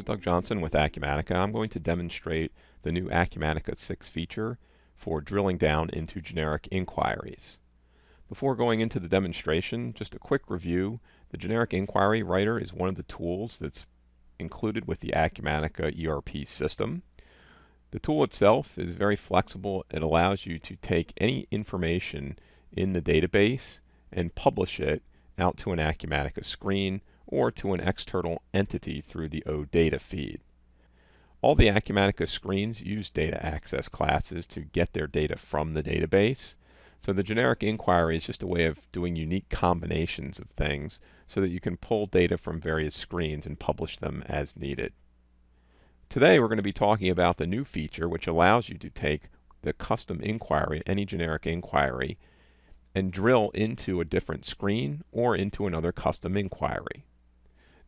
is Doug Johnson with Acumatica. I'm going to demonstrate the new Acumatica 6 feature for drilling down into generic inquiries. Before going into the demonstration, just a quick review. The Generic Inquiry Writer is one of the tools that's included with the Acumatica ERP system. The tool itself is very flexible. It allows you to take any information in the database and publish it out to an Acumatica screen or to an external entity through the OData feed. All the Acumatica screens use data access classes to get their data from the database. So the generic inquiry is just a way of doing unique combinations of things so that you can pull data from various screens and publish them as needed. Today we're going to be talking about the new feature which allows you to take the custom inquiry, any generic inquiry, and drill into a different screen or into another custom inquiry.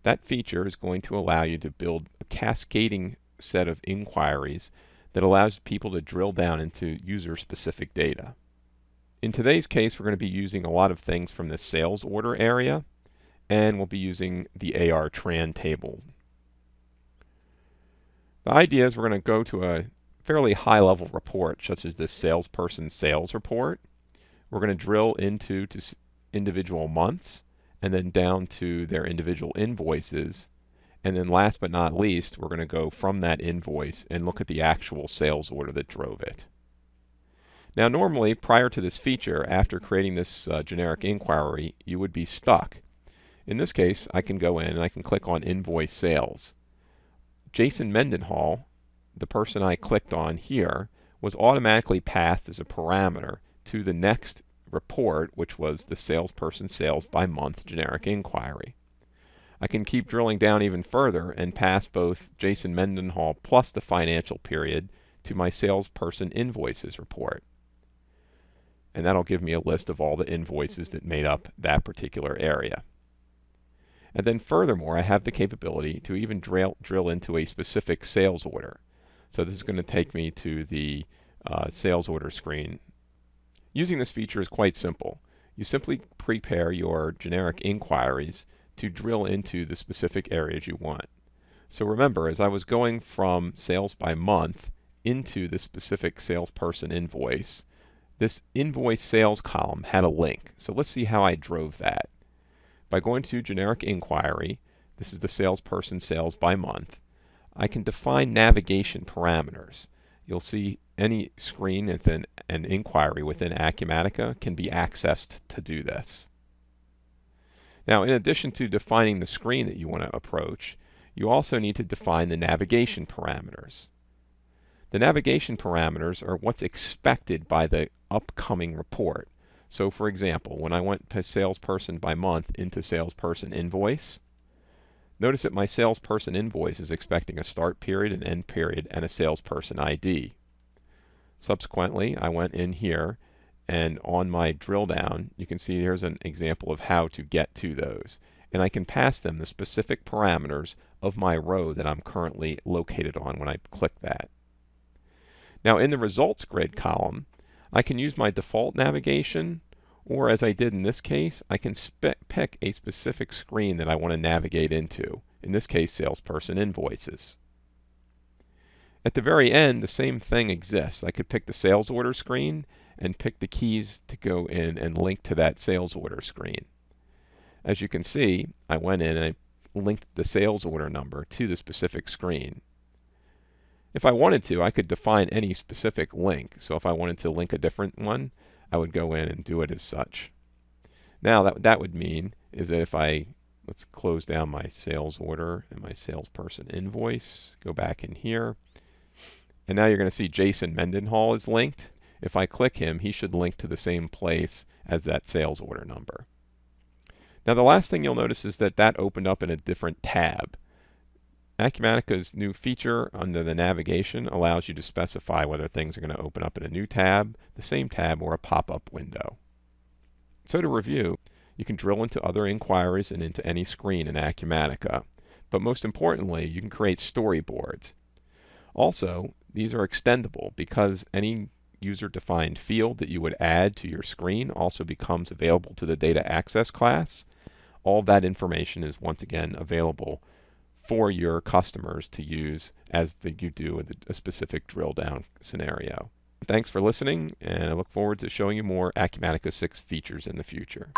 That feature is going to allow you to build a cascading set of inquiries that allows people to drill down into user-specific data. In today's case, we're going to be using a lot of things from the sales order area, and we'll be using the AR Tran table. The idea is we're going to go to a fairly high-level report, such as this salesperson sales report. We're going to drill into individual months, and then down to their individual invoices. And then last but not least, we're going to go from that invoice and look at the actual sales order that drove it. Now normally, prior to this feature, after creating this generic inquiry, you would be stuck. In this case, I can go in and I can click on Invoice Sales. Jason Mendenhall, the person I clicked on here, was automatically passed as a parameter to the next report, which was the salesperson sales by month generic inquiry. I can keep drilling down even further and pass both Jason Mendenhall plus the financial period to my salesperson invoices report. And that'll give me a list of all the invoices that made up that particular area. And then furthermore, I have the capability to even drill into a specific sales order. So this is going to take me to the sales order screen. Using this feature is quite simple. You simply prepare your generic inquiries to drill into the specific areas you want. So remember, as I was going from sales by month into the specific salesperson invoice, this invoice sales column had a link. So let's see how I drove that. By going to generic inquiry, this is the salesperson sales by month, I can define navigation parameters. You'll see any screen within an inquiry within Acumatica can be accessed to do this. Now, in addition to defining the screen that you want to approach, you also need to define the navigation parameters. The navigation parameters are what's expected by the upcoming report. So for example, when I went to salesperson by month into salesperson invoice, notice that my salesperson invoice is expecting a start period, an end period, and a salesperson ID. Subsequently, I went in here and on my drill down, you can see here's an example of how to get to those. And I can pass them the specific parameters of my row that I'm currently located on when I click that. Now in the results grid column, I can use my default navigation, or as I did in this case, I can pick a specific screen that I want to navigate into. In this case, salesperson invoices. At the very end, the same thing exists. I could pick the sales order screen and pick the keys to go in and link to that sales order screen. As you can see, I went in and I linked the sales order number to the specific screen. If I wanted to, I could define any specific link. So if I wanted to link a different one, I would go in and do it as such. Now that would mean is that if let's close down my sales order and my salesperson invoice, go back in here, and now you're going to see Jason Mendenhall is linked. If I click him, he should link to the same place as that sales order number. Now the last thing you'll notice is that opened up in a different tab. Acumatica's new feature under the navigation allows you to specify whether things are going to open up in a new tab, the same tab, or a pop-up window. So to review, you can drill into other inquiries and into any screen in Acumatica. But most importantly, you can create storyboards. Also, these are extendable because any user-defined field that you would add to your screen also becomes available to the data access class. All that information is once again available for your customers to use as you do with a specific drill down scenario. Thanks for listening, and I look forward to showing you more Acumatica 6 features in the future.